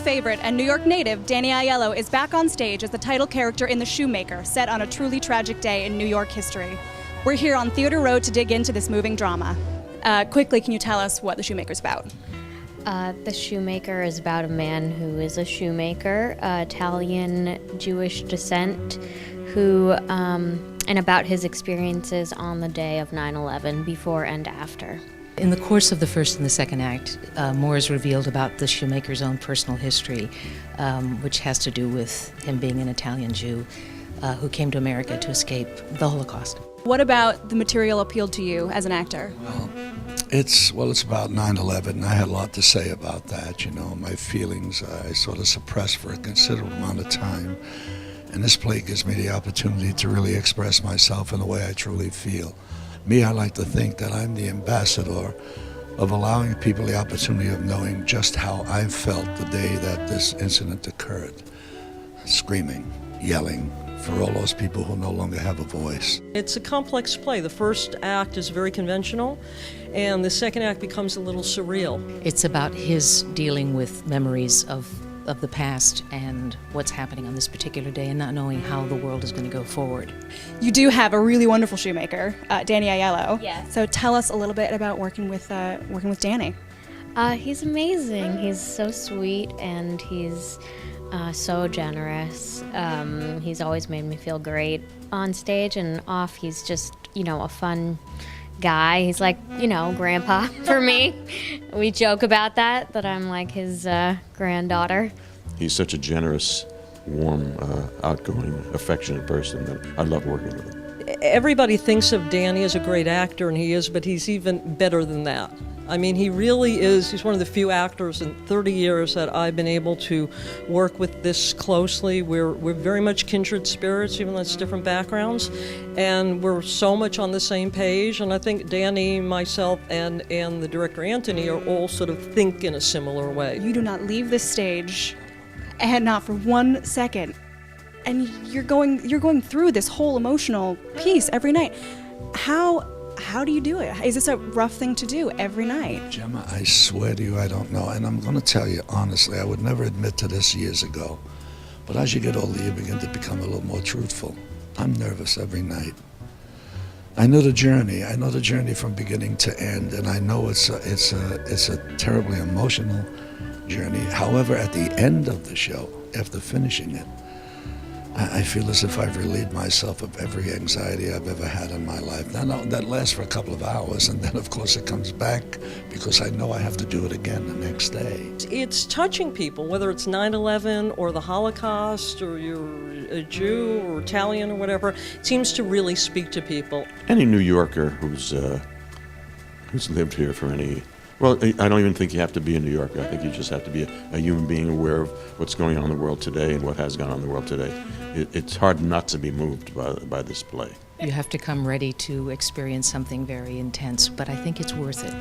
favorite and New York native, Danny Aiello, is back on stage as the title character in The Shoemaker, set on a truly tragic day in New York history. We're here on Theater Road to dig into this moving drama. Quickly, can you tell us what The Shoemaker's about? The Shoemaker is about a man who is a shoemaker, Italian Jewish descent, who, and about his experiences on the day of 9/11, before and after. In the course of the first and the second act, more is revealed about the shoemaker's own personal history, which has to do with him being an Italian Jew who came to America to escape the Holocaust. What about the material appealed to you as an actor? It's about 9/11. I had a lot to say about that. My feelings I sort of suppressed for a considerable amount of time. And this play gives me the opportunity to really express myself in the way I truly feel. I like to think that I'm the ambassador of allowing people the opportunity of knowing just how I felt the day that this incident occurred. Screaming, yelling, for all those people who no longer have a voice. It's a complex play. The first act is very conventional, and the second act becomes a little surreal. It's about his dealing with memories of the past and what's happening on this particular day and not knowing how the world is going to go forward. You do have a really wonderful shoemaker, Danny Aiello. Yes. So tell us a little bit about working with Danny. He's amazing. He's so sweet and he's so generous. He's always made me feel great on stage and off. He's just, a fun guy. He's like, grandpa for me. We joke about that I'm like his granddaughter. He's such a generous, warm, outgoing, affectionate person that I love working with him. Everybody thinks of Danny as a great actor, and he is, but he's even better than that. I mean, he really is. He's one of the few actors in 30 years that I've been able to work with this closely. We're very much kindred spirits, even though it's different backgrounds, and we're so much on the same page. And I think Danny, myself, and the director Anthony are all sort of think in a similar way. You do not leave this stage, and not for 1 second. And you're going through this whole emotional piece every night. How do you do it? Is this a rough thing to do every night? Gemma, I swear to you, I don't know. And I'm going to tell you honestly, I would never admit to this years ago. But as you get older, you begin to become a little more truthful. I'm nervous every night. I know the journey from beginning to end, and I know it's a terribly emotional journey. However, at the end of the show, after finishing it, I feel as if I've relieved myself of every anxiety I've ever had in my life. Now, that lasts for a couple of hours, and then, of course, it comes back because I know I have to do it again the next day. It's touching people, whether it's 9/11 or the Holocaust or you're a Jew or Italian or whatever. It seems to really speak to people. Any New Yorker who's lived here for well, I don't even think you have to be a New Yorker. I think you just have to be a human being aware of what's going on in the world today and what has gone on in the world today. It's hard not to be moved by this play. You have to come ready to experience something very intense, but I think it's worth it.